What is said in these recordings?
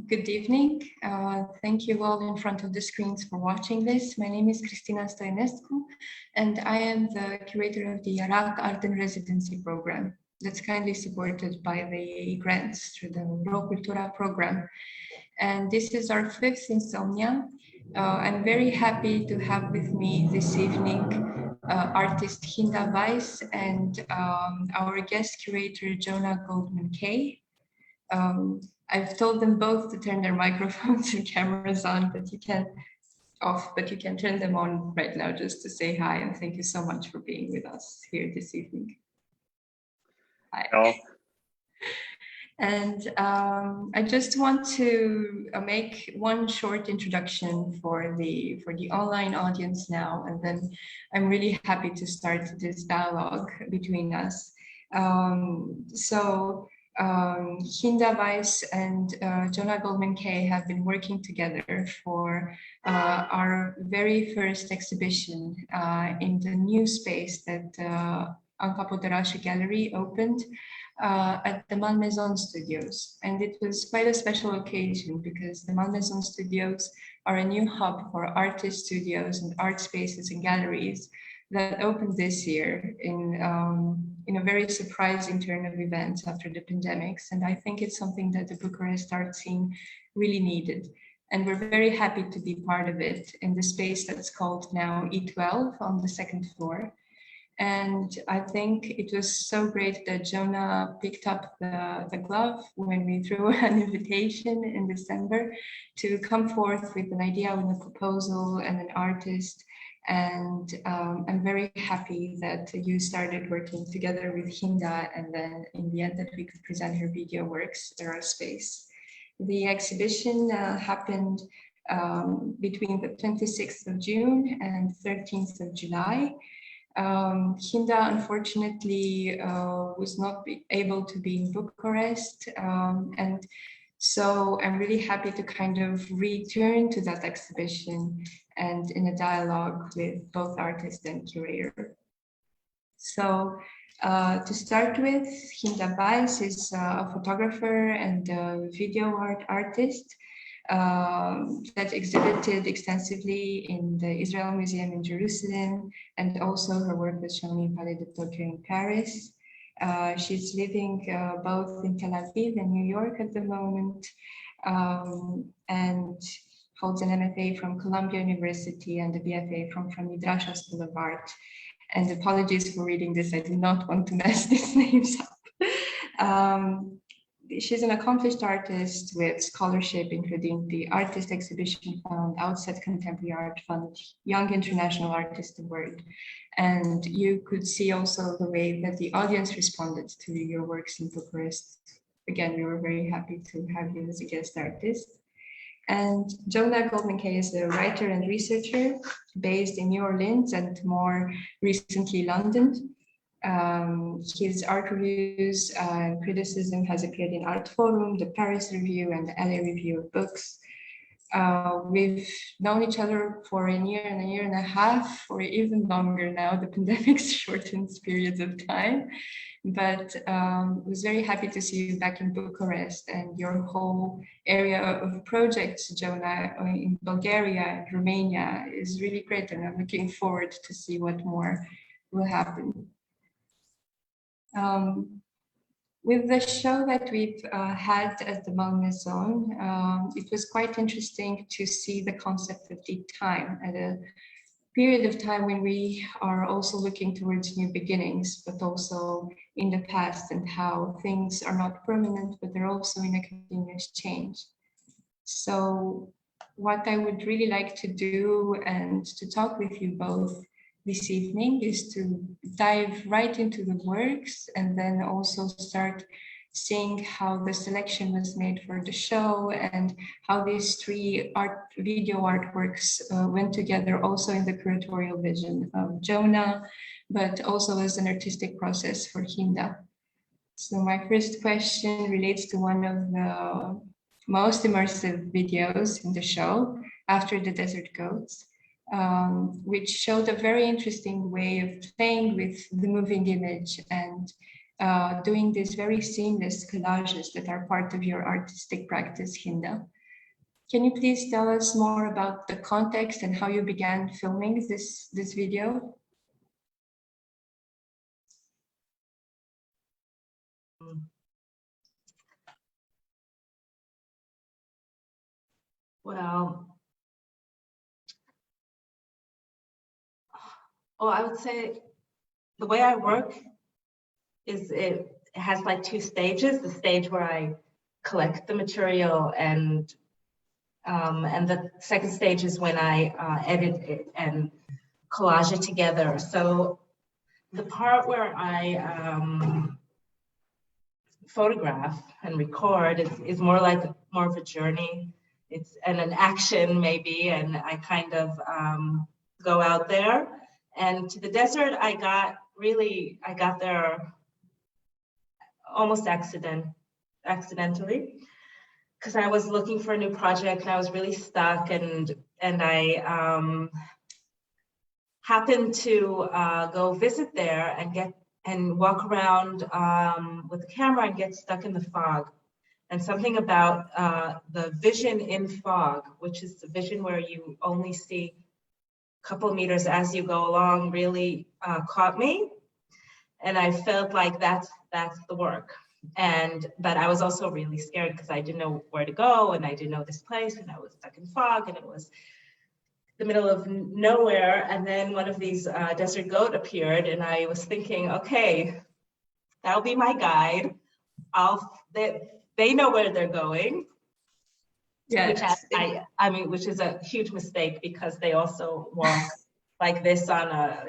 Good evening. Thank you all in front of the screens for watching this. My name is Cristina Stoenescu, and I am the curator of the ARAC Art Residency Programme that's kindly supported by the grants through the Cultura program. And this is our fifth Insomnia. I'm very happy to have with me this evening artist Hinda Weiss and our guest curator Jonah Goldman Kay. I've told them both to turn their microphones and cameras on, but you can turn them on right now just to say hi, and thank you so much for being with us here this evening. Hi. Hello. And I just want to make one short introduction for the online audience now, and then I'm really happy to start this dialogue between us. Hinda Weiss and Jonah Goldman Kay have been working together for our very first exhibition in the new space that Midrasha Gallery opened at the Malmaison Studios. And it was quite a special occasion because the Malmaison Studios are a new hub for artist studios and art spaces and galleries that opened this year in a very surprising turn of events after the pandemics. And I think it's something that the Bucharest art scene really needed. And we're very happy to be part of it in the space that's called now E12 on the second floor. And I think it was so great that Jonah picked up the glove when we threw an invitation in December to come forth with an idea and a proposal and an artist. And I'm very happy that you started working together with Hinda, and then in the end that we could present her video works at our space. The exhibition happened between the 26th of June and 13th of July. Hinda unfortunately was not able to be in Bucharest, and so I'm really happy to kind of return to that exhibition and in a dialogue with both artist and curator. So to start with, Hinda Weiss is a photographer and a video art artist that exhibited extensively in the Israel Museum in Jerusalem, and also her work was shown in Palais in Paris. She's living both in Tel Aviv and New York at the moment, and holds an MFA from Columbia University and a BFA from Midrasha School of Art. And apologies for reading this, I do not want to mess these names up. She's an accomplished artist with scholarship, including the Artist Exhibition Fund, Outset Contemporary Art Fund, Young International Artist Award. And you could see also the way that the audience responded to your works in Bucharest. Again, we were very happy to have you as a guest artist. And Jonah Goldman Kay is a writer and researcher based in New Orleans and more recently London. His art reviews and criticism has appeared in Art Forum, the Paris Review, and the LA Review of Books. We've known each other for a year and a half, or even longer now. The pandemic shortens periods of time, but was very happy to see you back in Bucharest and your whole area of projects, Jonah, in Bulgaria and Romania is really great, and I'm looking forward to see what more will happen. With the show that we've had at the Malmaison, it was quite interesting to see the concept of deep time at a period of time when we are also looking towards new beginnings, but also in the past, and how things are not permanent, but they're also in a continuous change. So what I would really like to do and to talk with you both this evening is to dive right into the works, and then also start seeing how the selection was made for the show and how these three video artworks went together also in the curatorial vision of Jonah, but also as an artistic process for Hinda. So my first question relates to one of the most immersive videos in the show, After the Desert Goats, which showed a very interesting way of playing with the moving image and doing these very seamless collages that are part of your artistic practice, Hinda. Can you please tell us more about the context and how you began filming this video? Well, I would say the way I work is it has like two stages. The stage where I collect the material, and the second stage is when I edit it and collage it together. So the part where I photograph and record is more of a journey. It's an action maybe, and I kind of go out there. And to the desert, I got there almost accidentally, because I was looking for a new project and I was really stuck, and I happened to go visit there and walk around with the camera and get stuck in the fog. And something about the vision in fog, which is the vision where you only see a couple of meters as you go along, really caught me. And I felt like that's the work. But I was also really scared because I didn't know where to go, and I didn't know this place, and I was stuck in fog, and it was the middle of nowhere. And then one of these desert goat appeared, and I was thinking, okay, that'll be my guide. They know where they're going. Yes. Which is a huge mistake, because they also walk like this on a,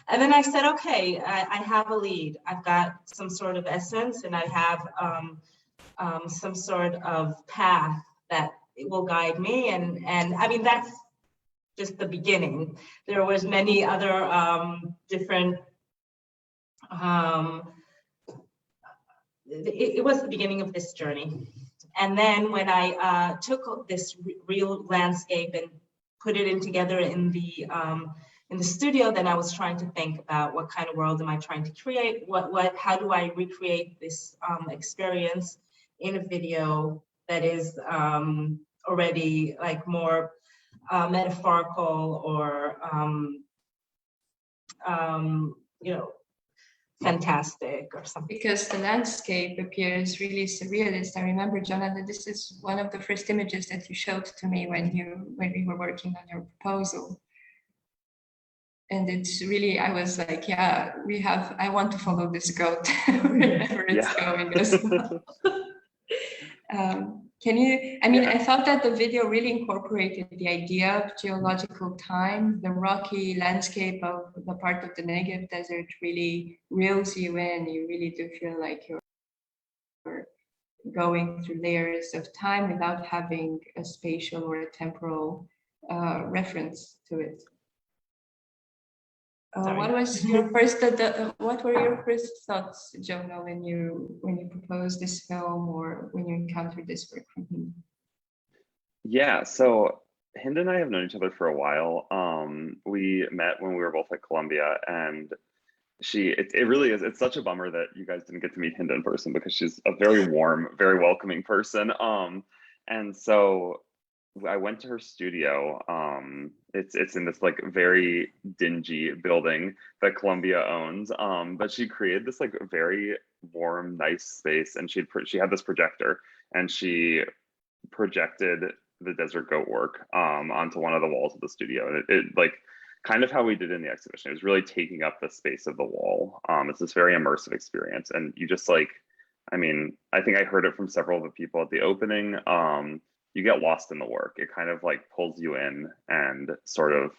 and then I said, okay, I have a lead. I've got some sort of essence, and I have some sort of path that will guide me. And I mean, that's just the beginning. There was many other different, it was the beginning of this journey. And then when I took this real landscape and put it in together in the studio, then I was trying to think about what kind of world am I trying to create? How do I recreate this experience in a video that is already like more metaphorical or fantastic or something. Because the landscape appears really surrealist. I remember, Jonah, that this is one of the first images that you showed to me when we were working on your proposal. And it's really, I was like, yeah, I want to follow this goat wherever it's going as well. I thought that the video really incorporated the idea of geological time. The rocky landscape of the part of the Negev desert really reels you in. You really do feel like you're going through layers of time without having a spatial or a temporal reference to it. What was your first? What were your first thoughts, Jonah, when you proposed this film or when you encountered this work from him? Yeah, so Hinda and I have known each other for a while. We met when we were both at Columbia, and it really is. It's such a bummer that you guys didn't get to meet Hinda in person, because she's a very warm, very welcoming person. And so I went to her studio. It's in this like very dingy building that Columbia owns. But she created this like very warm, nice space, and she had this projector, and she projected the desert goat work onto one of the walls of the studio. And it like kind of how we did in the exhibition. It was really taking up the space of the wall. It's this very immersive experience, and you just like, I mean, I think I heard it from several of the people at the opening. You get lost in the work. It kind of like pulls you in and sort of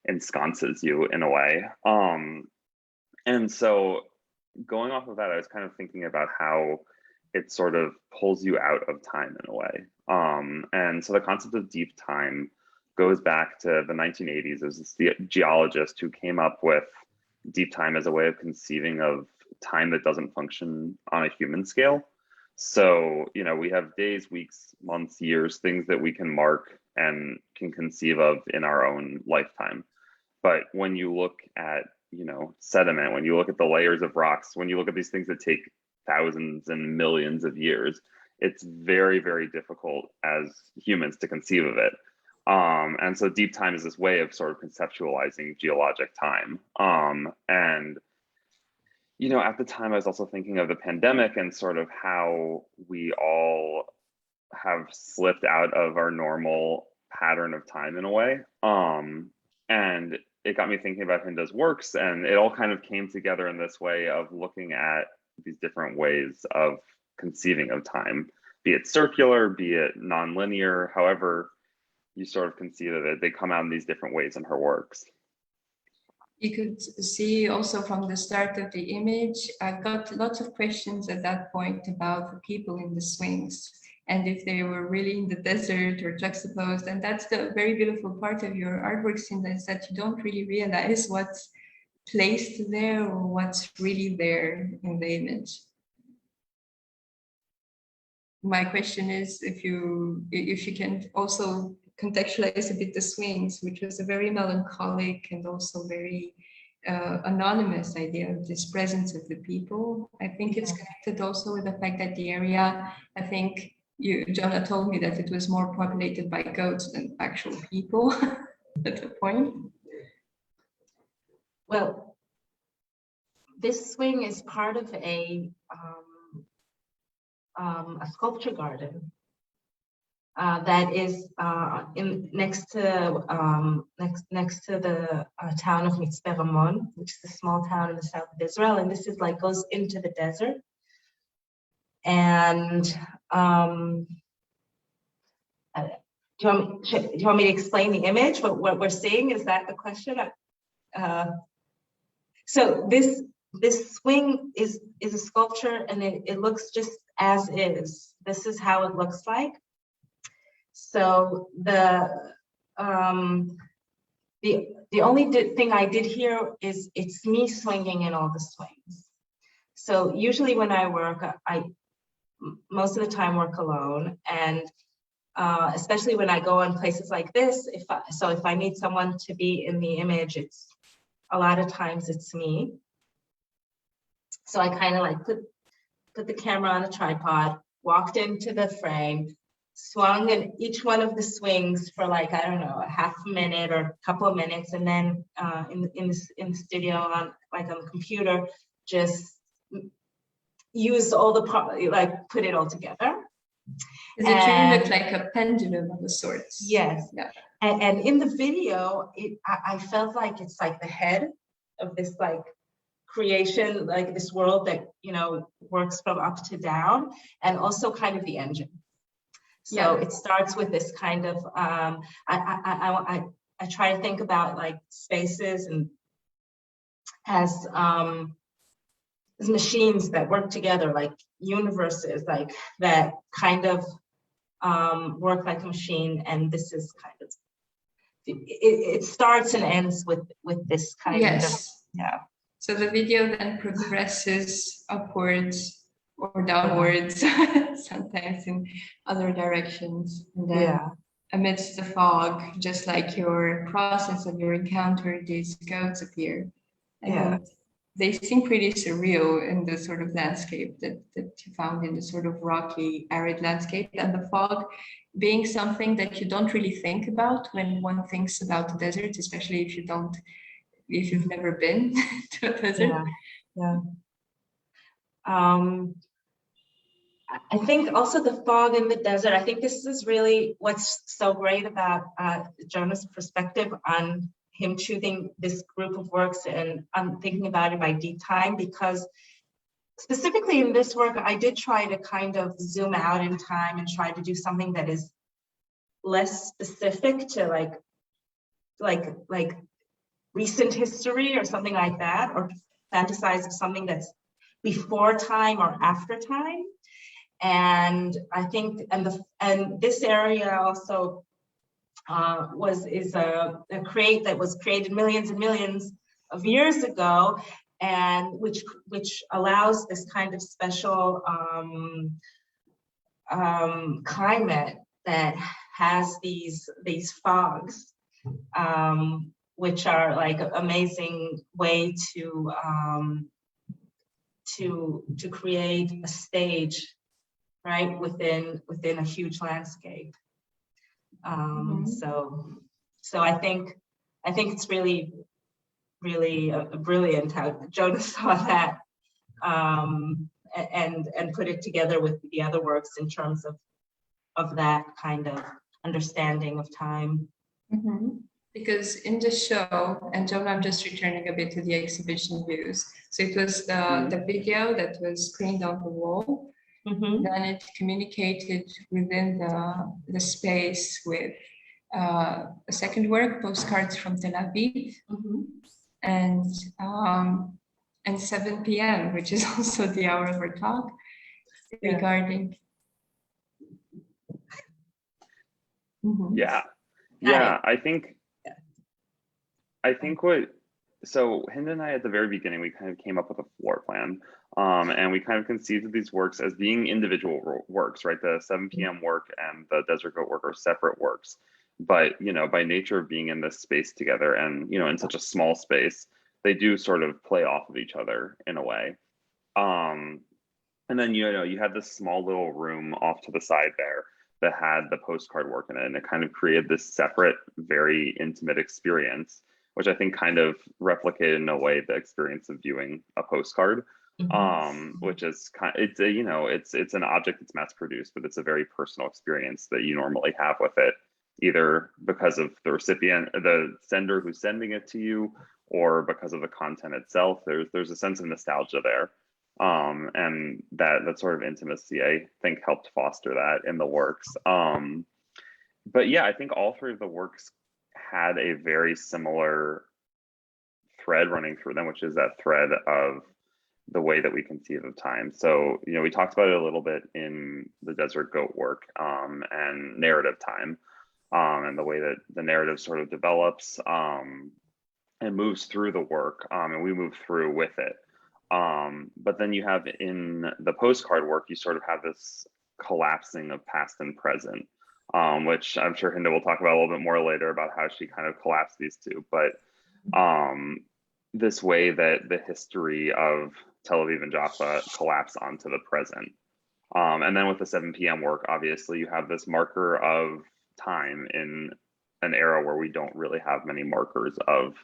ensconces you in a way. And so going off of that, I was kind of thinking about how it sort of pulls you out of time in a way. And so the concept of deep time goes back to the 1980s. There's this geologist who came up with deep time as a way of conceiving of time that doesn't function on a human scale. So, we have days, weeks, months, years, things that we can mark and can conceive of in our own lifetime. But when you look at, sediment, when you look at the layers of rocks, when you look at these things that take thousands and millions of years, it's very, very difficult as humans to conceive of it. And so deep time is this way of sort of conceptualizing geologic time. And, you know, at the time I was also thinking of the pandemic and sort of how we all have slipped out of our normal pattern of time in a way. And it got me thinking about Hinda's works, and it all kind of came together in this way of looking at these different ways of conceiving of time, be it circular, be it nonlinear, however you sort of conceive of it, they come out in these different ways in her works. You could see also from the start of the image, I've got lots of questions at that point about the people in the swings and if they were really in the desert or juxtaposed. And that's the very beautiful part of your artworks, Hinda, is that you don't really realize what's placed there or what's really there in the image. My question is if you can also contextualize a bit the swings, which was a very melancholic and also very anonymous idea of this presence of the people. I think it's connected also with the fact that the area, I think Jonah told me that it was more populated by goats than actual people at the point. Well, this swing is part of a sculpture garden that is next to the town of Mitzpe, which is a small town in the south of Israel, and this is like goes into the desert. And do you want me to explain the image? What we're seeing, is that the question? So this swing is a sculpture, and it looks just as is. This is how it looks like. So the only thing I did here is it's me swinging in all the swings. So usually when I work, I most of the time work alone, and especially when I go on places like this, if I need someone to be in the image, it's a lot of times it's me. So I kind of like put the camera on a tripod, walked into the frame, swung in each one of the swings for like, I don't know, a half a minute or a couple of minutes, and then in the studio on the computer, just use all the put it all together. Does it really look like a pendulum of a sort? Yes. Yeah. And in the video, I felt like it's like the head of this like creation, like this world that, you know, works from up to down, and also kind of the engine. So it starts with this kind of, I try to think about like spaces and as machines that work together, like universes, like that kind of work like a machine. And this is kind of, it starts and ends with this kind of, yeah. So the video then progresses upwards or downwards, sometimes in other directions. And then amidst the fog, just like your process of your encounter, these goats appear. And they seem pretty surreal in the sort of landscape that you found in the sort of rocky, arid landscape. And the fog being something that you don't really think about when one thinks about the desert, especially if you've never been to a desert. I think also the fog in the desert, I think this is really what's so great about Jonah's perspective on him choosing this group of works, and I'm thinking about it by deep time, because specifically in this work, I did try to kind of zoom out in time and try to do something that is less specific to like recent history or something like that, or fantasize of something that's before time or after time. And I think, and this area also is a crate that was created millions and millions of years ago, and which allows this kind of special climate that has these fogs, which are like an amazing way to create a stage right, within a huge landscape. So I think it's really brilliant how Jonah saw that and put it together with the other works in terms of that kind of understanding of time. Because in the show, and Jonah, I'm just returning a bit to the exhibition views. So it was the video that was screened on the wall. Then it communicated within the space with a second work, postcards from Tel Aviv, and 7 p.m., which is also the hour of our talk, regarding. I think so Hinda and I at the very beginning, we kind of came up with a floor plan, and we kind of conceived of these works as being individual works, right? The 7 p.m. work and the Desert Goat work are separate works, but, you know, by nature of being in this space together and, you know, in such a small space, they do sort of play off of each other in a way. And then, you know, you had this small little room off to the side there that had the postcard work in it, and it kind of created this separate, very intimate experience, which I think kind of replicated in a way the experience of viewing a postcard, which is it's a, you know, it's an object that's mass produced, but it's a very personal experience that you normally have with it, either because of the recipient, the sender who's sending it to you, or because of the content itself. There's a sense of nostalgia there, and that sort of intimacy, I think, helped foster that in the works. But yeah, I think all three of the works had a very similar thread running through them, which is that thread of the way that we conceive of time. So, you know, we talked about it a little bit in the Desert Goat work, and narrative time, and the way that the narrative sort of develops and moves through the work, and we move through with it. But then you have in the postcard work, you sort of have this collapsing of past and present, which I'm sure Hinda will talk about a little bit more later about how she kind of collapsed these two. But this way that the history of Tel Aviv and Jaffa collapse onto the present. And then with the 7 p.m. work, obviously you have this marker of time in an era where we don't really have many markers of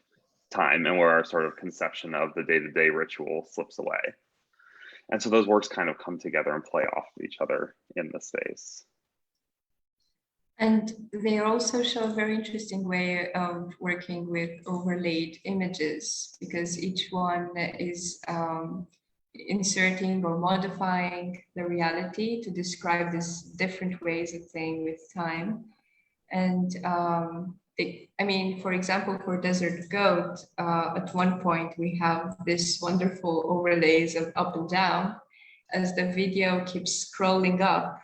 time, and where our sort of conception of the day-to-day ritual slips away. And so those works kind of come together and play off of each other in the space. And they also show a very interesting way of working with overlaid images, because each one is inserting or modifying the reality to describe these different ways of playing with time. And I mean, for example, for Desert Goat, at one point we have this wonderful overlays of up and down as the video keeps scrolling up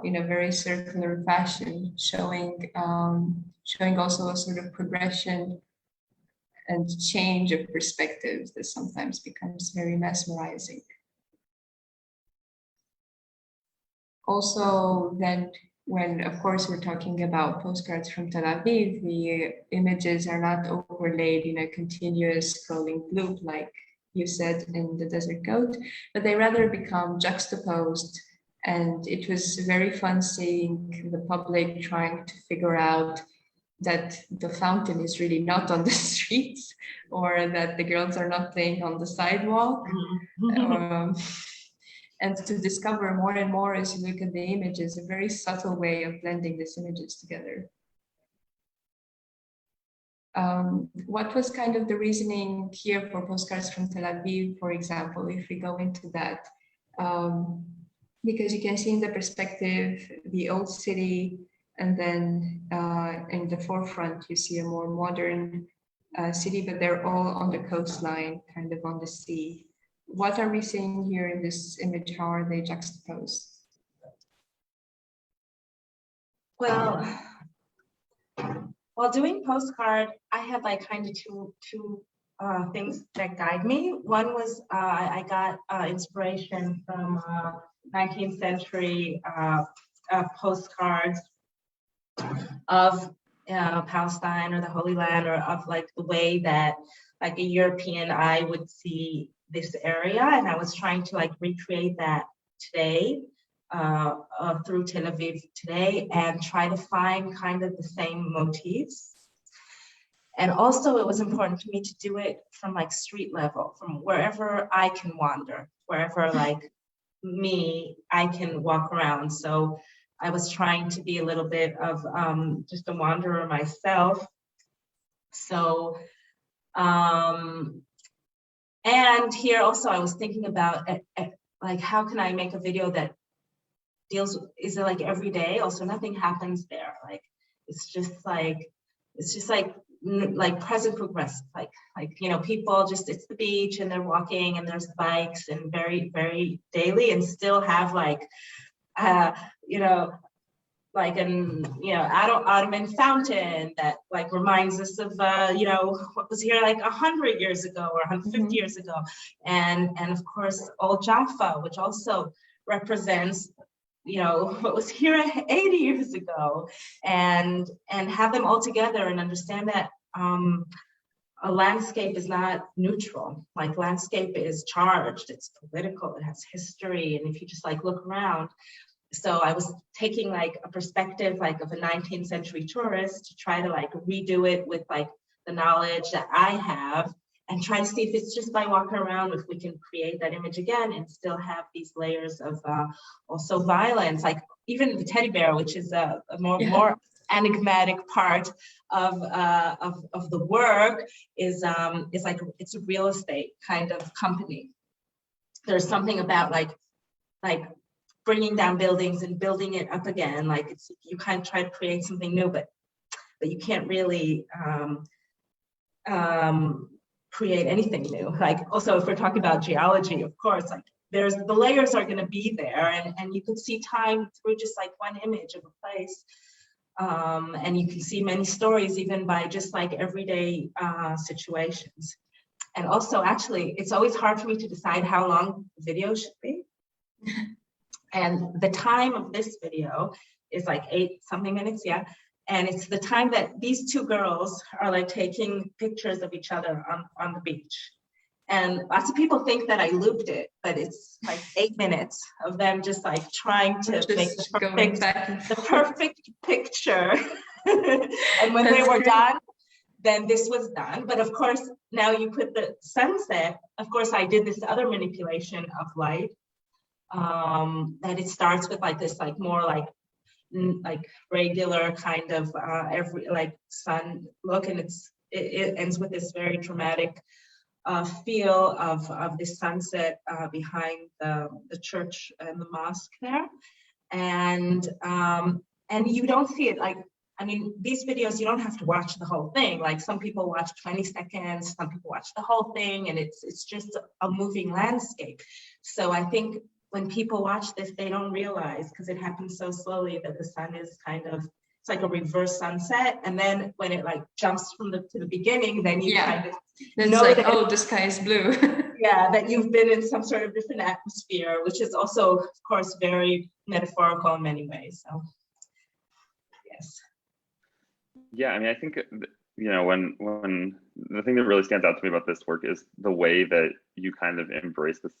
in a very circular fashion, showing also a sort of progression and change of perspectives that sometimes becomes very mesmerizing. Also, then, when, of course, we're talking about postcards from Tel Aviv, the images are not overlaid in a continuous scrolling loop, like you said in the Desert Goat, but they rather become juxtaposed. And it was very fun seeing the public trying to figure out that the fountain is really not on the streets, or that the girls are not playing on the sidewalk. And to discover more and more as you look at the images, a very subtle way of blending these images together. What was kind of the reasoning here for postcards from Tel Aviv, for example, if we go into that? Because you can see in the perspective, the old city, and then in the forefront, you see a more modern city, but they're all on the coastline, kind of on the sea. What are we seeing here in this image? How are they juxtaposed? Well, while doing postcard, I had like kind of two things that guide me. One was I got inspiration from 19th century postcards of Palestine or the Holy Land, or of like the way that like a European eye would see this area, and I was trying to like recreate that today. through Tel Aviv today and try to find kind of the same motifs. And also it was important to me to do it from like street level, from wherever I can wander, wherever like I can walk around. So I was trying to be a little bit of just a wanderer myself. So, and here also I was thinking about like, how can I make a video that is it like every day? Also, nothing happens there. Like, it's just like present progressive, like, you know, people just, it's the beach and they're walking and there's bikes and very, very daily, and still have like, you know, like Ottoman fountain that like reminds us of, you know, what was here like 100 years ago or 150 years ago. And of course, Old Jaffa, which also represents, you know, what was here 80 years ago, and have them all together and understand that a landscape is not neutral. Like, landscape is charged, it's political, it has history. And if you just like look around, so I was taking like a perspective like of a 19th century tourist to try to like redo it with like the knowledge that I have, and try to see if it's just by walking around, if we can create that image again and still have these layers of also violence. Like even the teddy bear, which is a more enigmatic part of the work, is like, it's a real estate kind of company. There's something about like bringing down buildings and building it up again. Like, it's, you kind of try to create something new, but you can't really create anything new. Like, also, if we're talking about geology, of course, like the layers are going to be there, and you can see time through just like one image of a place, and you can see many stories even by just like everyday situations. And also, actually, it's always hard for me to decide how long the video should be. And the time of this video is like 8-something minutes, yeah. And it's the time that these two girls are like taking pictures of each other on the beach. And lots of people think that I looped it, but it's like 8 minutes of them just like trying to make the perfect picture. And when they were done, then this was done. But of course, now you put the sunset. Of course, I did this other manipulation of light, that it starts with like this, like more like regular kind of every like sun look, and it ends with this very dramatic feel of this sunset behind the church and the mosque there, and you don't see it. Like, I mean, these videos, you don't have to watch the whole thing. Like, some people watch 20 seconds, some people watch the whole thing, and it's just a moving landscape. So I think when people watch this, they don't realize, because it happens so slowly, that the sun is kind of, it's like a reverse sunset. And then when it like jumps from to the beginning, then you kind of know like, oh, the sky is blue. Yeah, that you've been in some sort of different atmosphere, which is also, of course, very metaphorical in many ways. So, yes. Yeah, I mean, I think, you know, when the thing that really stands out to me about this work is the way that you kind of embrace this,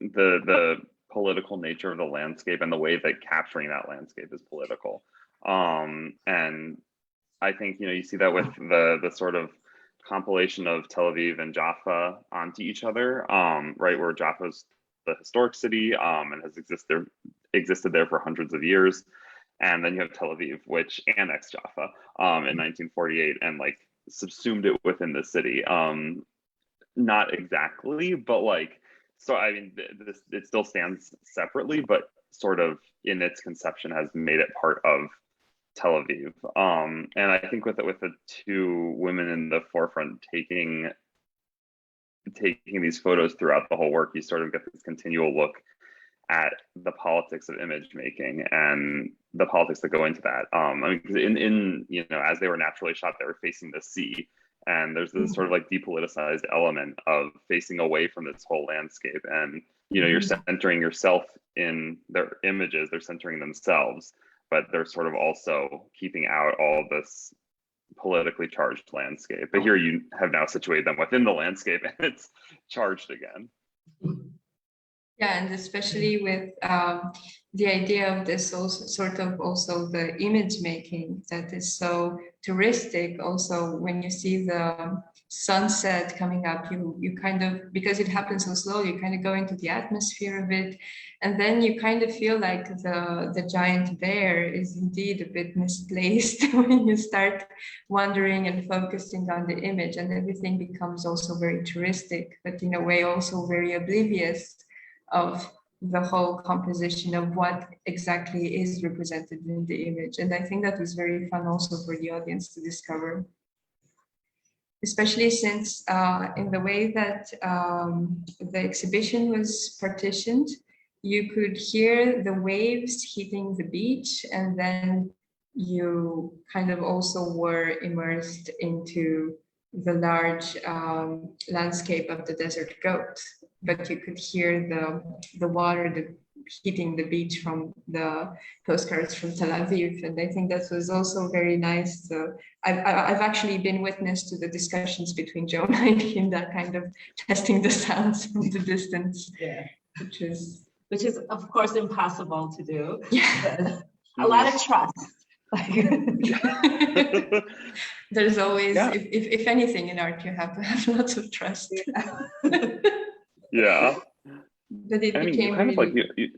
the political nature of the landscape, and the way that capturing that landscape is political. And I think, you know, you see that with the sort of compilation of Tel Aviv and Jaffa onto each other, right, where Jaffa's the historic city, and has existed there for hundreds of years. And then you have Tel Aviv, which annexed Jaffa in 1948 and like subsumed it within the city. Not exactly, but like, so I mean, it still stands separately, but sort of in its conception has made it part of Tel Aviv. And I think with the two women in the forefront taking these photos throughout the whole work, you sort of get this continual look at the politics of image making and the politics that go into that. I mean, because in you know, as they were naturally shot, they were facing the sea. And there's this sort of like depoliticized element of facing away from this whole landscape. And, you know, you're centering yourself in their images, they're centering themselves, but they're sort of also keeping out all this politically charged landscape. But here you have now situated them within the landscape and it's charged again. Yeah, and especially with the idea of this also sort of also the image making that is so touristic. Also, when you see the sunset coming up, you kind of, because it happens so slowly, you kind of go into the atmosphere of it, and then you kind of feel like the giant bear is indeed a bit misplaced when you start wandering and focusing on the image, and everything becomes also very touristic, but in a way also very oblivious of the whole composition of what exactly is represented in the image. And I think that was very fun also for the audience to discover, especially since in the way that the exhibition was partitioned, you could hear the waves hitting the beach, and then you kind of also were immersed into the large landscape of the desert goat, but you could hear the water hitting the beach from the postcards from Tel Aviv. And I think that was also very nice. So I've actually been witness to the discussions between Jonah and Hinda, kind of testing the sounds from the distance. Yeah. Which is of course impossible to do. Yeah. A lot of trust. There's always, Yeah. if anything in art, you have to have lots of trust. Yeah. But it I mean, became you kind of really... like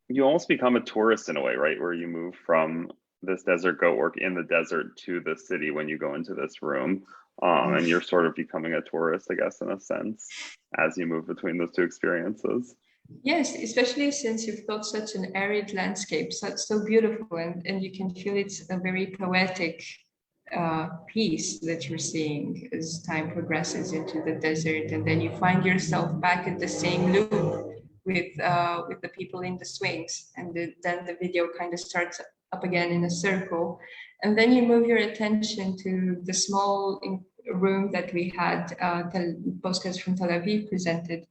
you almost become a tourist in a way, right? Where you move from this desert goat work in the desert to the city when you go into this room. And you're sort of becoming a tourist, I guess, in a sense, as you move between those two experiences. Yes, especially since you've got such an arid landscape, so beautiful, and you can feel it's a very poetic piece that you're seeing as time progresses into the desert, and then you find yourself back at the same loop with the people in the swings, and then the video kind of starts up again in a circle, and then you move your attention to the small room that we had postcards from Tel Aviv presented.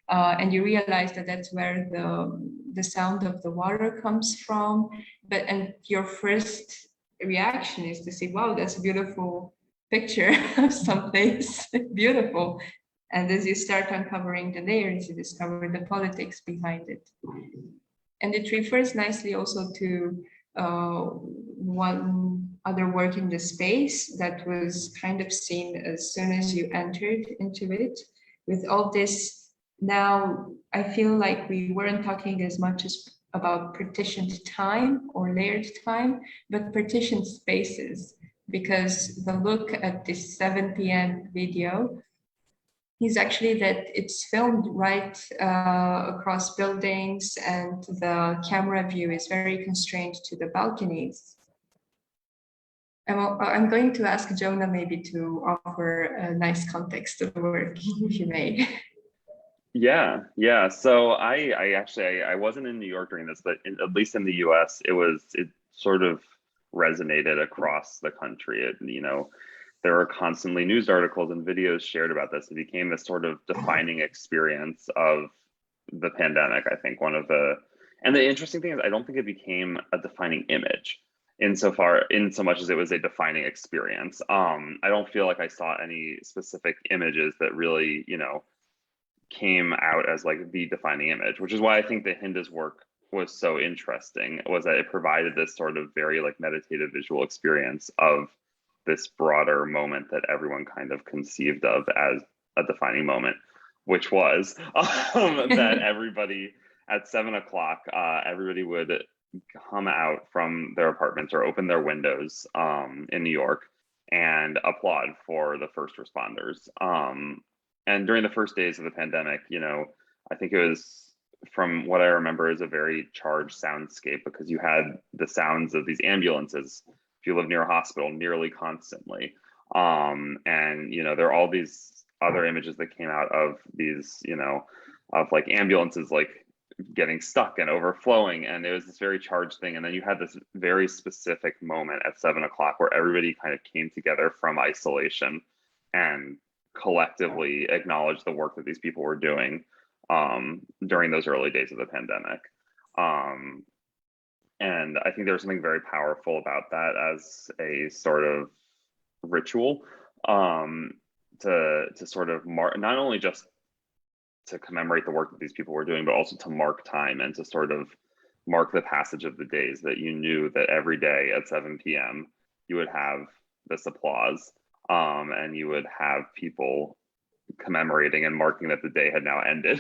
And you realize that that's where the sound of the water comes from. And your first reaction is to say, wow, that's a beautiful picture of someplace beautiful. And as you start uncovering the layers, you discover the politics behind it. And it refers nicely also to one other work in the space that was kind of seen as soon as you entered into it, with all this. Now, I feel like we weren't talking as much as about partitioned time or layered time, but partitioned spaces, because the look at this 7 p.m. video is actually that it's filmed right across buildings, and the camera view is very constrained to the balconies. I'm going to ask Jonah maybe to offer a nice context to the work, if you may. Yeah. So I actually I wasn't in New York during this, but at least in the US, it sort of resonated across the country. There were constantly news articles and videos shared about this. It became this sort of defining experience of the pandemic. I think and the interesting thing is I don't think it became a defining image in so much as it was a defining experience. I don't feel like I saw any specific images that really, came out as like the defining image, which is why I think that Hinda's work was so interesting, was that it provided this sort of very like meditative visual experience of this broader moment that everyone kind of conceived of as a defining moment, which was that everybody at 7 o'clock, everybody would come out from their apartments or open their windows in New York and applaud for the first responders. And during the first days of the pandemic, I think it was, from what I remember, is a very charged soundscape, because you had the sounds of these ambulances, if you live near a hospital, nearly constantly. And, there are all these other images that came out of these, of like ambulances, like getting stuck and overflowing. And it was this very charged thing. And then you had this very specific moment at 7 o'clock where everybody kind of came together from isolation and collectively acknowledge the work that these people were doing during those early days of the pandemic. And I think there was something very powerful about that as a sort of ritual to sort of not only just to commemorate the work that these people were doing, but also to mark time and to sort of mark the passage of the days, that you knew that every day at 7 p.m. you would have this applause, and you would have people commemorating and marking that the day had now ended.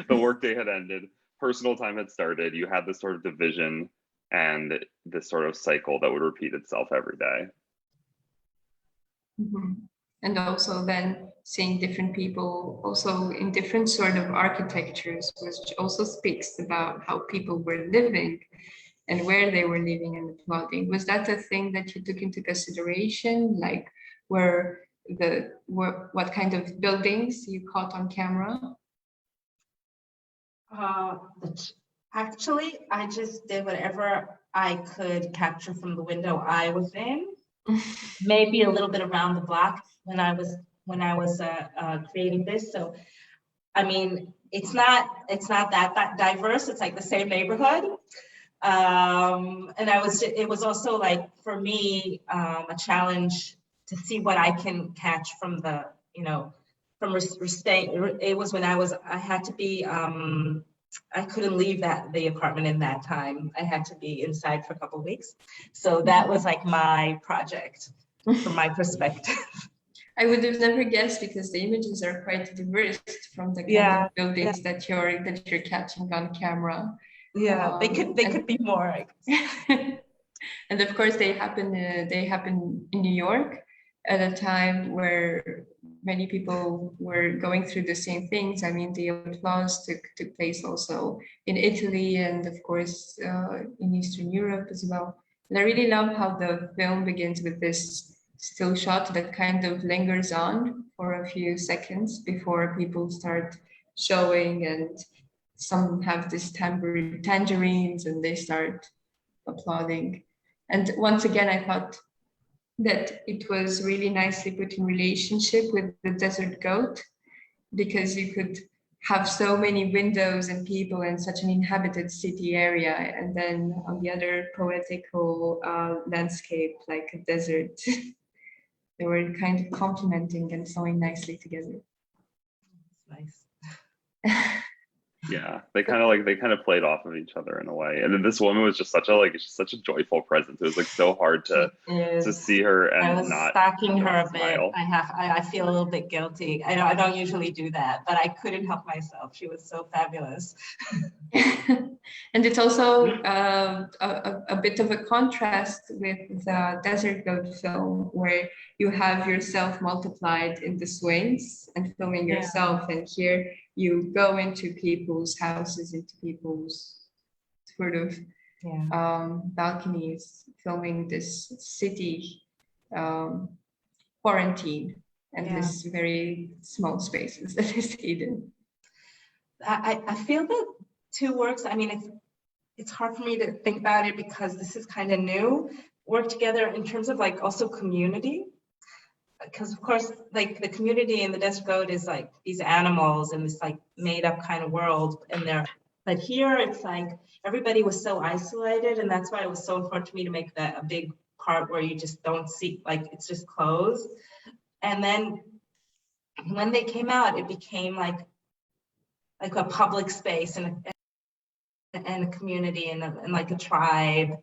The workday had ended, personal time had started. You had this sort of division and this sort of cycle that would repeat itself every day. Mm-hmm. And also then seeing different people also in different sort of architectures, which also speaks about how people were living and where they were living and applauding. Was that a thing that you took into consideration, like what kind of buildings you caught on camera? Actually, I just did whatever I could capture from the window I was in. Maybe a little bit around the block when I was creating this. So, I mean, it's not that diverse. It's like the same neighborhood. And it was also like, for me, a challenge to see what I can catch from the, from restraint. It was when I had to be, I couldn't leave the apartment in that time. I had to be inside for a couple of weeks. So that was like my project from my perspective. I would have never guessed, because the images are quite diverse from the kind of buildings that you're catching on camera. Yeah, they could be more. And of course, they happen in New York at a time where many people were going through the same things. I mean, the applause took place also in Italy, and of course in Eastern Europe as well. And I really love how the film begins with this still shot that kind of lingers on for a few seconds before people start showing, and some have this tangerines and they start applauding. And once again, I thought that it was really nicely put in relationship with the desert goat, because you could have so many windows and people in such an inhabited city area, and then on the other poetical landscape like a desert. They were kind of complementing and sewing nicely together. Nice. Yeah, they kind of played off of each other in a way. And then this woman was just such a joyful presence. It was like so hard to see her and I was not stalking her a bit. smile. I feel a little bit guilty. I don't usually do that, but I couldn't help myself. She was so fabulous. And it's also a bit of a contrast with the Desert Goat film, where you have yourself multiplied in the swings and filming yourself, and here you go into people's houses, into people's sort of balconies, filming this city quarantine and this very small spaces that is hidden. I feel that two works, I mean, it's hard for me to think about it because this is kind of new, work together in terms of like also community. Because of course, like the community in the Desert Goat is like these animals in this like made up kind of world, but here it's like everybody was so isolated, and that's why it was so important to me to make that a big part where you just don't see, like it's just closed. And then when they came out, it became like a public space and a community and like a tribe,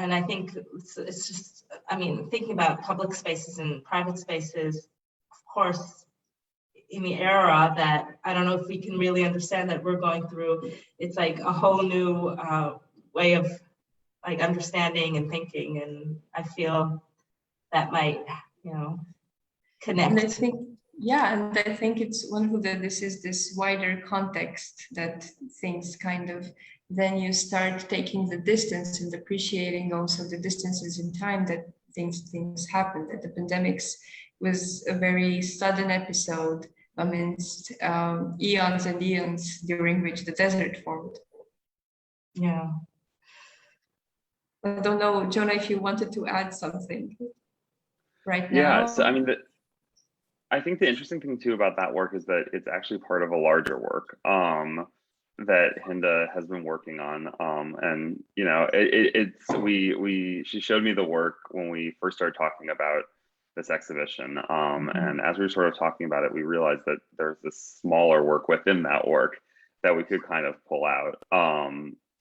and I think it's just, I mean, thinking about public spaces and private spaces, of course, in the era that I don't know if we can really understand that we're going through, it's like a whole new way of like understanding and thinking, and I feel that might, connect. And I think it's wonderful that this is this wider context, that things kind of, then you start taking the distance and appreciating also the distances in time that things happen, that the pandemics was a very sudden episode amidst eons and eons during which the desert formed. Yeah. I don't know, Jonah, if you wanted to add something right now. Yeah, so I mean, I think the interesting thing too about that work is that it's actually part of a larger work that Hinda has been working on, and she showed me the work when we first started talking about this exhibition. And as we were sort of talking about it, we realized that there's this smaller work within that work that we could kind of pull out.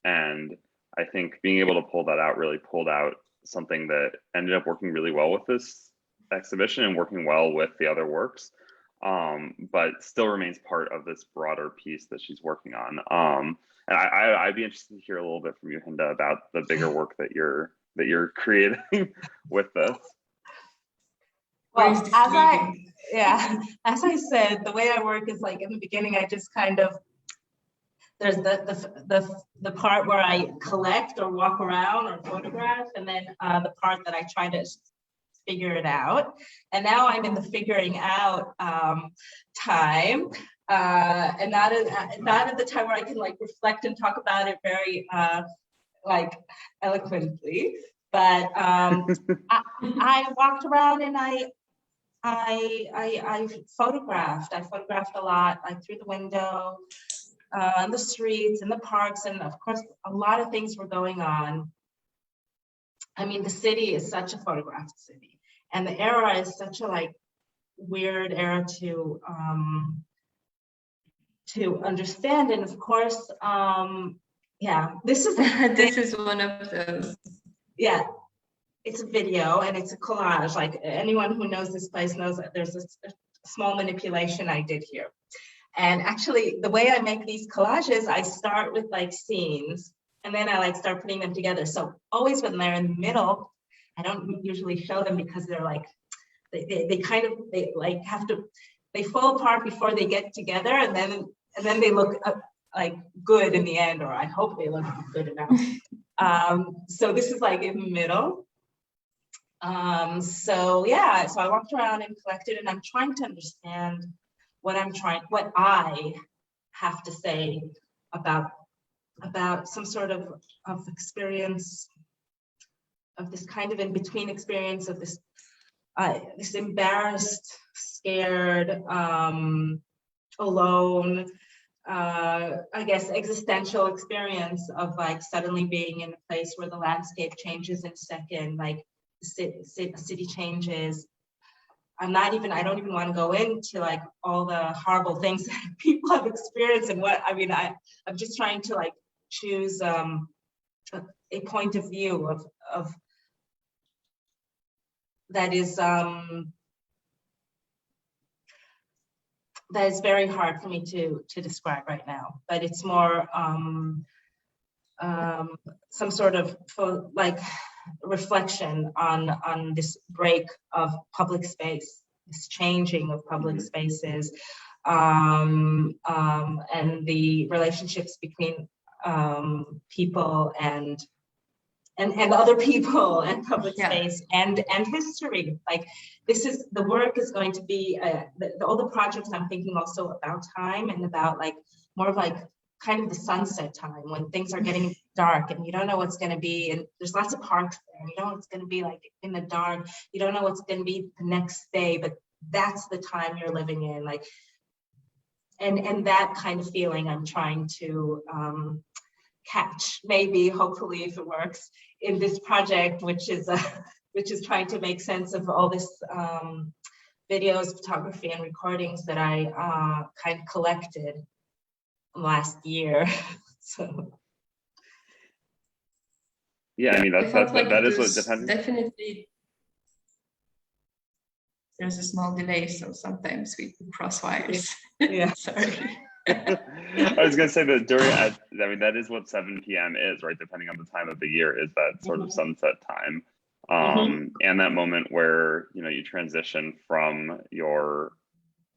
And I think being able to pull that out really pulled out something that ended up working really well with this exhibition and working well with the other works, but still remains part of this broader piece that she's working on. And I'd be interested to hear a little bit from you, Hinda, about the bigger work that you're creating with this. Well, as I said, the way I work is like in the beginning, I just kind of, there's the part where I collect or walk around or photograph, and then the part that I try to figure it out. And now I'm in the figuring out time, and not at the time where I can like reflect and talk about it very like eloquently. But I walked around and I photographed. I photographed a lot, like through the window, in the streets, in the parks, and of course, a lot of things were going on. I mean, the city is such a photographed city, and the era is such a like weird era to understand. And of course, yeah, this is this is one of those. Yeah, it's a video and it's a collage. Like anyone who knows this place knows that there's a small manipulation I did here. And actually, the way I make these collages, I start with like scenes, and then I like start putting them together. So always when they're in the middle, I don't usually show them because they're like, they like have to, they fall apart before they get together, and then they look like good in the end, or I hope they look good enough. So this is like in the middle. So yeah, so I walked around and collected, and I'm trying to understand what I have to say about some sort of experience, of this kind of in-between experience, of this this embarrassed, scared, alone, I guess existential experience of like suddenly being in a place where the landscape changes in a second, like the city changes. I don't even want to go into like all the horrible things that people have experienced and what, I mean, I'm just trying to like choose a point of view of that is very hard for me to describe right now, but it's more some sort of like reflection on this break of public space, this changing of public spaces, and the relationships between people and other people and public space and history. Like the work is going to be all the projects I'm thinking also about time and about like more of like kind of the sunset time when things are getting dark and you don't know what's going to be, and there's lots of parks there, you know, it's going to be like in the dark, you don't know what's going to be the next day, but that's the time you're living in, like, and that kind of feeling I'm trying to catch, maybe, hopefully, if it works, in this project, which is trying to make sense of all this videos, photography, and recordings that I kind of collected last year. So yeah, I mean that is what depends. Definitely, there's a small delay, so sometimes we cross wires. Yeah. Sorry. I was going to say that I mean, that is what 7 p.m. is, right? Depending on the time of the year, is that sort of sunset time. And that moment where, you know, you transition from your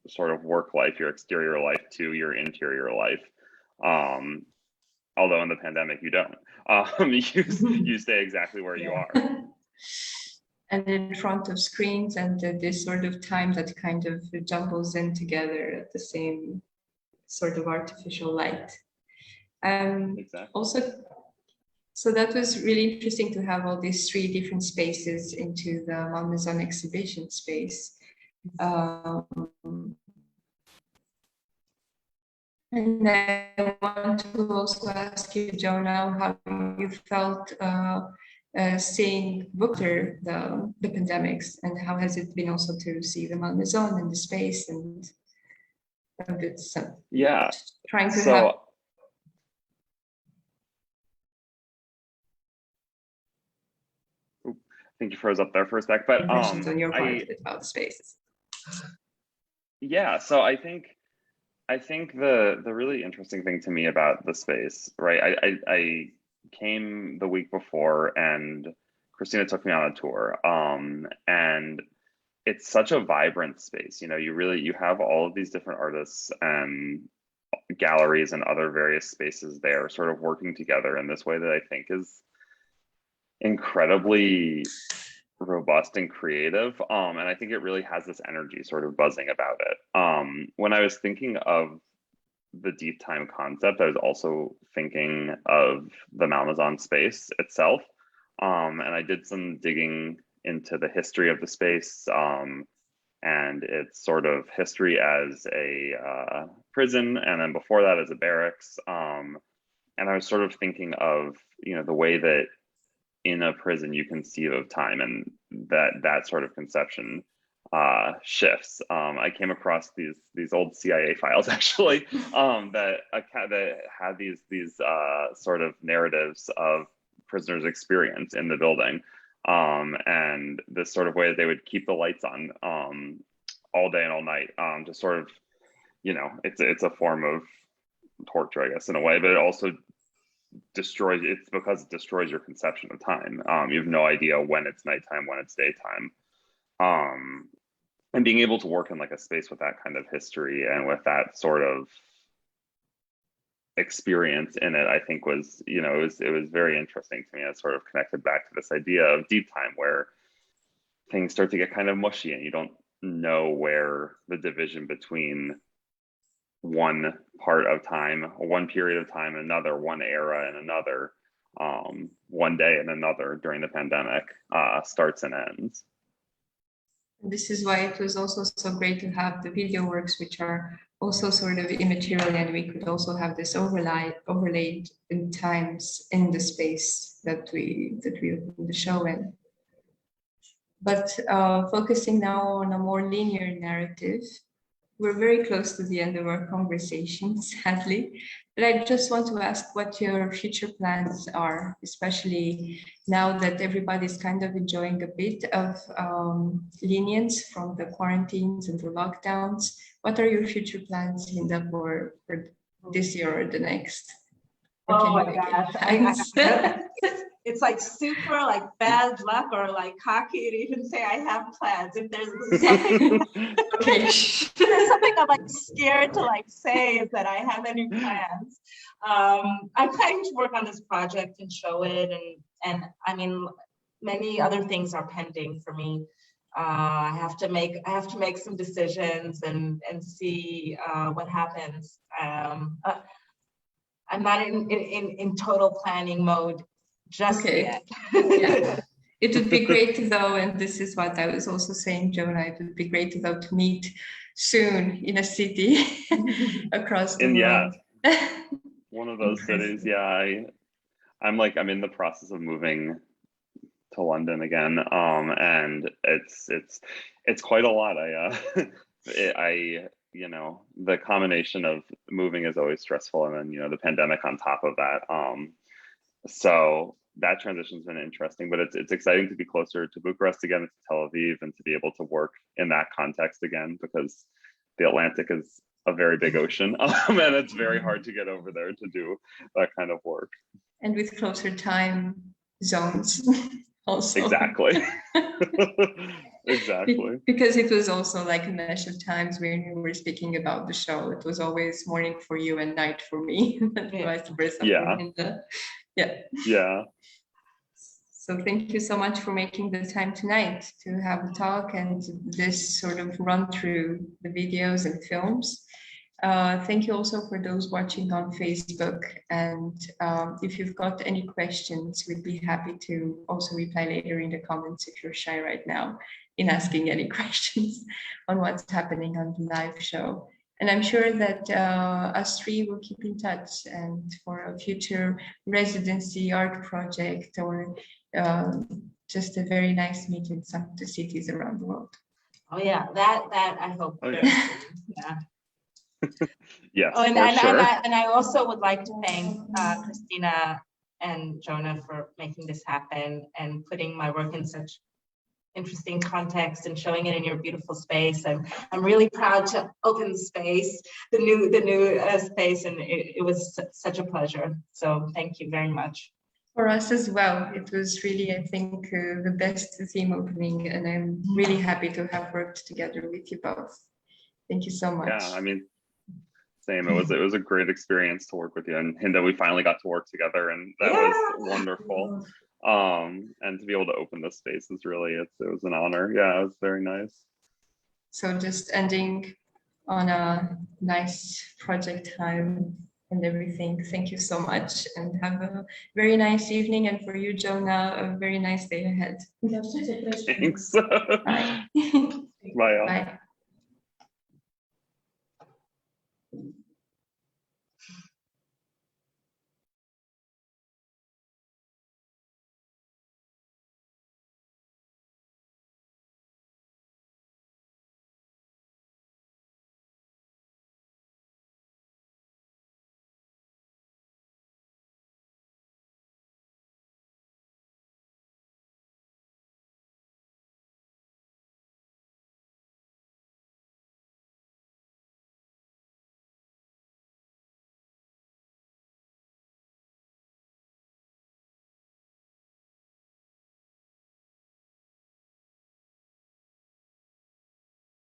sort of work life, your exterior life, to your interior life. Although in the pandemic, you don't. You stay exactly where you are. And in front of screens, and this sort of time that kind of jumbles in together at the same sort of artificial light. Exactly. Also, so that was really interesting to have all these 3 different spaces into the Malmaison exhibition space. And I want to also ask you, Jonah, how you felt seeing after the pandemics, and how has it been also to see the Malmaison and the space and a bit trying to have. I think you froze up there for a sec, but on your part about spaces. Yeah, so I think the really interesting thing to me about the space, right? I came the week before and Cristina took me on a tour, and it's such a vibrant space. You know, you have all of these different artists and galleries and other various spaces there sort of working together in this way that I think is incredibly robust and creative, and I think it really has this energy sort of buzzing about it. When I was thinking of the deep time concept, I was also thinking of the Malmaison space itself, and I did some digging into the history of the space, and its sort of history as a prison, and then before that as a barracks, and I was sort of thinking of, you know, the way that in a prison you conceive of time, and that sort of conception shifts. I came across these old CIA files actually, that had these sort of narratives of prisoners' experience in the building, and this sort of way that they would keep the lights on all day and all night, to sort of, you know, it's a form of torture, I guess, in a way, but it also destroys, it's because it destroys your conception of time. You have no idea when it's nighttime, when it's daytime, and being able to work in like a space with that kind of history and with that sort of experience in it, I think was, you know, it was very interesting to me. It sort of connected back to this idea of deep time, where things start to get kind of mushy and you don't know where the division between one part of time, one period of time, another, one era and another, one day and another during the pandemic starts and ends. This is why it was also so great to have the video works, which are also sort of immaterial, and we could also have this overlaid in times in the space that we open the show in. But focusing now on a more linear narrative, we're very close to the end of our conversation, sadly, but I just want to ask what your future plans are, especially now that everybody's kind of enjoying a bit of lenience from the quarantines and the lockdowns. What are your future plans, Hinda, for this year or the next? Oh my gosh. It's like super like bad luck or like cocky to even say I have plans. If there's something, there's something I'm like scared to like say is that I have any plans. I'm planning to work on this project and show it, and I mean, many other things are pending for me. I have to make some decisions and see what happens. I'm not in total planning mode just yet. Yeah. It would be great though, and this is what I was also saying, Jonah, it would be great though to meet soon in a city across the world. Yeah, one of those cities. Yeah, I'm in the process of moving to London again, and it's quite a lot. I you know, the combination of moving is always stressful, and then, you know, the pandemic on top of that. So that transition's been interesting, but it's exciting to be closer to Bucharest again, to Tel Aviv, and to be able to work in that context again, because the Atlantic is a very big ocean, and it's very hard to get over there to do that kind of work. And with closer time zones also. Exactly. Exactly. Because it was also like a mesh of times when we were speaking about the show. It was always morning for you and night for me. Vice versa. Yeah. So thank you so much for making the time tonight to have a talk and this sort of run through the videos and films. Thank you also for those watching on Facebook. And if you've got any questions, we'd be happy to also reply later in the comments if you're shy right now in asking any questions on what's happening on the live show. And I'm sure that us three will keep in touch, and for a future residency art project or just a very nice meet in some of the cities around the world. Oh yeah, that I hope. Oh, very yeah. soon. Yeah. Yes, Oh, for sure. and I also would like to thank Cristina and Jonah for making this happen and putting my work in such interesting context and showing it in your beautiful space. I'm really proud to open the space, the new space, and it was such a pleasure. So thank you very much. For us as well, it was really, I think, the best theme opening, and I'm really happy to have worked together with you both. Thank you so much. Yeah, I mean, same. It was a great experience to work with you, and Hinda, we finally got to work together, and that was wonderful. And to be able to open this space is really, it was an honor. Yeah, it was very nice. So just ending on a nice project time and everything. Thank you so much, and have a very nice evening. And for you, Jonah, a very nice day ahead. Thanks. Bye. Bye. Bye.